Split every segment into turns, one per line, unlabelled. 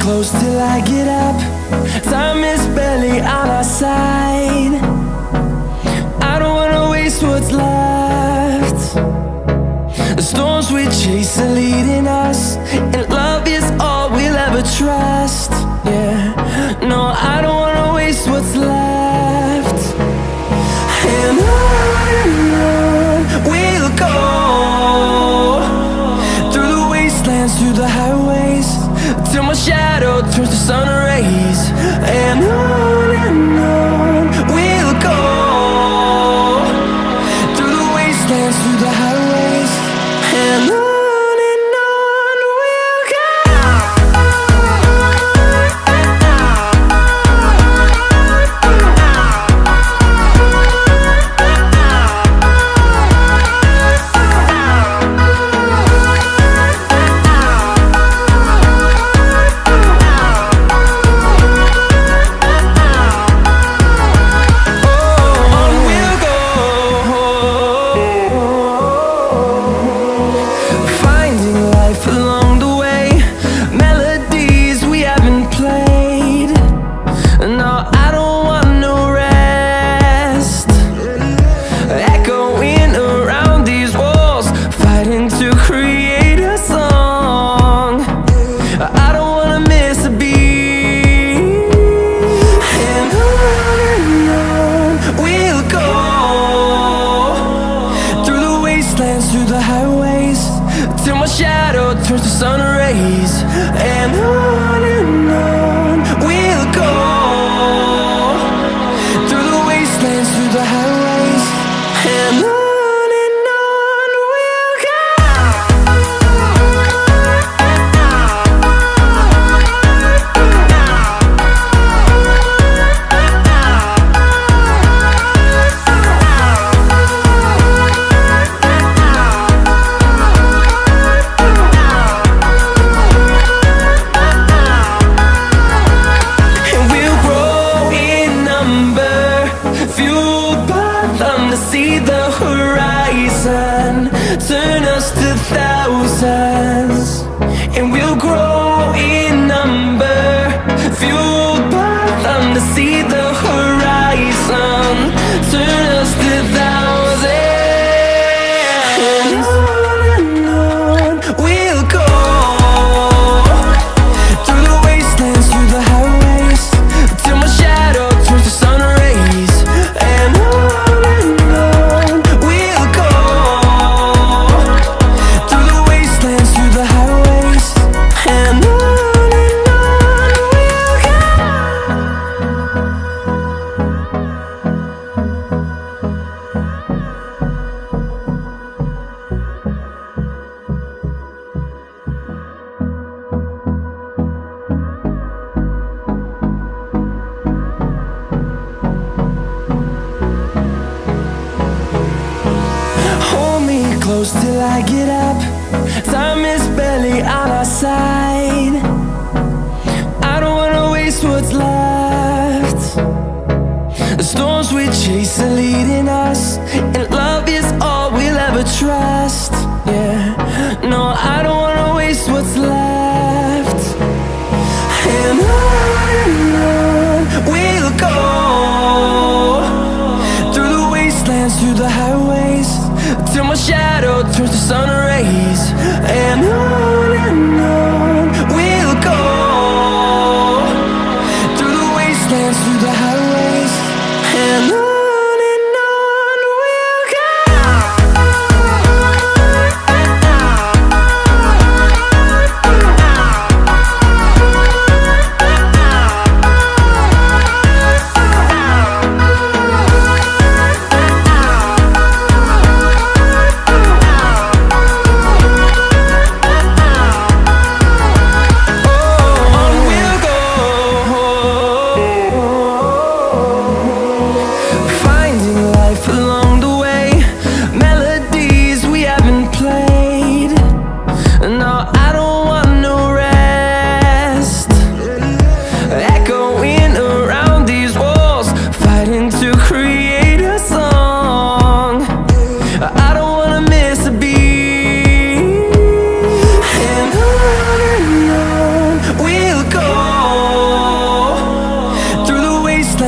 close till I get up. Time is barely on our side. I don't wanna waste what's left. The storms we chase are leading us, and love is all we'll ever trust. Yeah, no, I don't wanna waste what's left. And on we'll go, through the wastelands, through the highways, till my shadow turns to sun rays. And on we'll go, through the wastelands, through the highways, and on. Through the highways, till my shadow turns to sun rays. And on we'll go, through the wastelands, through the highways, and on we'll go. See the horizon turn us to thousands, and we'll grow in number, fueled by them. To see the horizon turn us to thousands, and on we'll go, through the wastelands, through the highways, till my shadow turns to sun rays. And close till I get up. Time is barely on our side. I don't wanna waste what's left. The storms we chase are leading us, and love is all we'll ever trust. Yeah, no, I don't wanna waste what's left. And on we'll go, through the wastelands, through the highways, till my shadow turns to sun rays. And on we'll go, through the wastelands, through the highways, and on.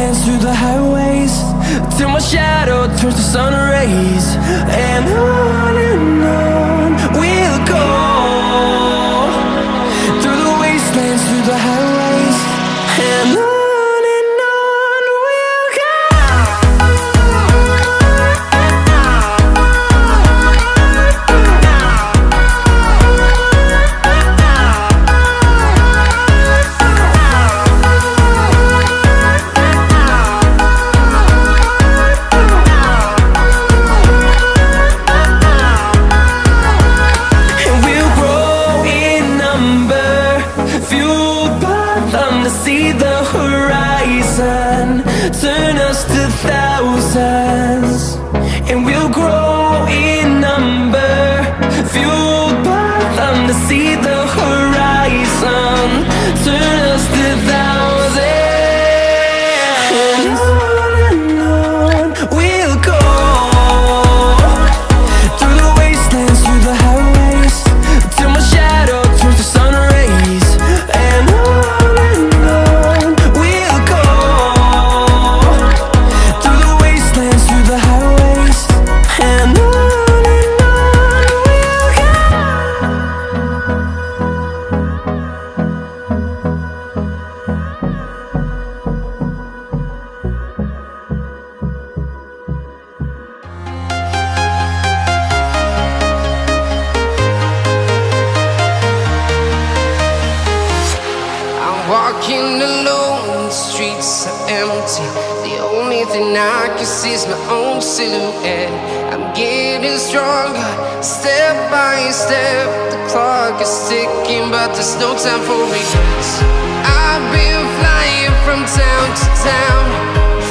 wastelands, through the highways, till my shadow turns to sun rays. And on we'll go, through the wastelands, through the highways, and on we'll go. See the horizon, turn us to thousands, and we'll grow in number, fueled by them to see the horizon, turn us to thousands, and on we'll go, through the wastelands, through the highways, till my shadow turns to sun rays. And
walking alone, the streets are empty. The only thing I can see is my own silhouette. I'm getting stronger, step by step. The clock is ticking, but there's no time for regrets. I've been flying from town to town,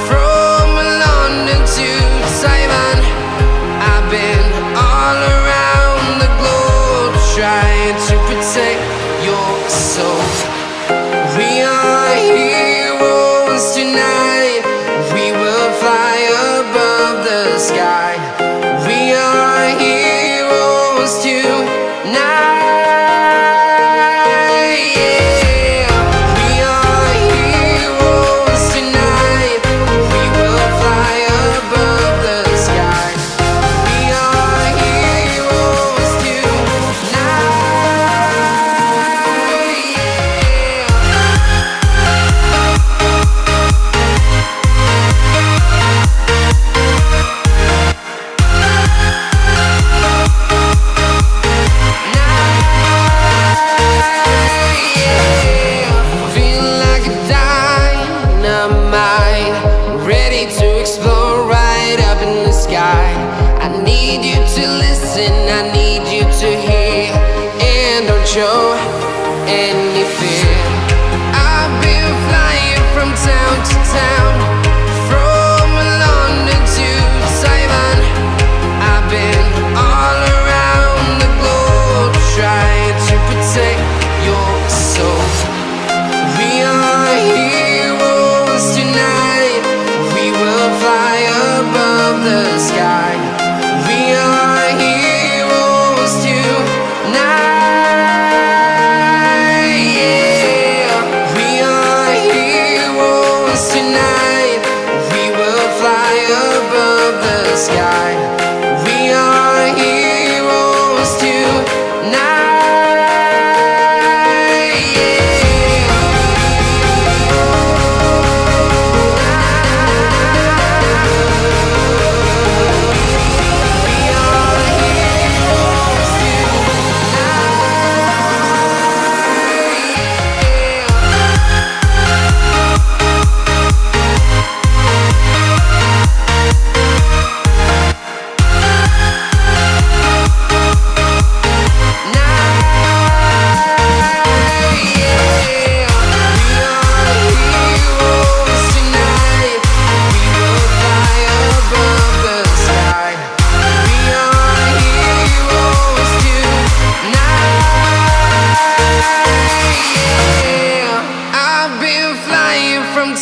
from London to Taiwan. I've been all around the globe, trying to protect your soul. We are heroes tonight. We will fly above the sky. We are heroes tonight. Yeah. We are heroes tonight. We will fly above the sky. We are heroes tonight. I need you to hear, and don't show any fear. I've been flying from town to town, from London to Taiwan. I've been all around the globe, trying to protect your soul. We are heroes tonight. We will fly above the sky. We are heroes tonight. Yeah. We are heroes tonight. We will fly above the sky. We are heroes tonight.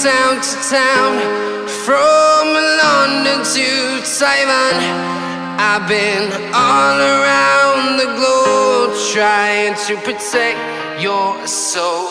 Town to town, from London to Taiwan. I've been all around the globe, trying to protect your soul.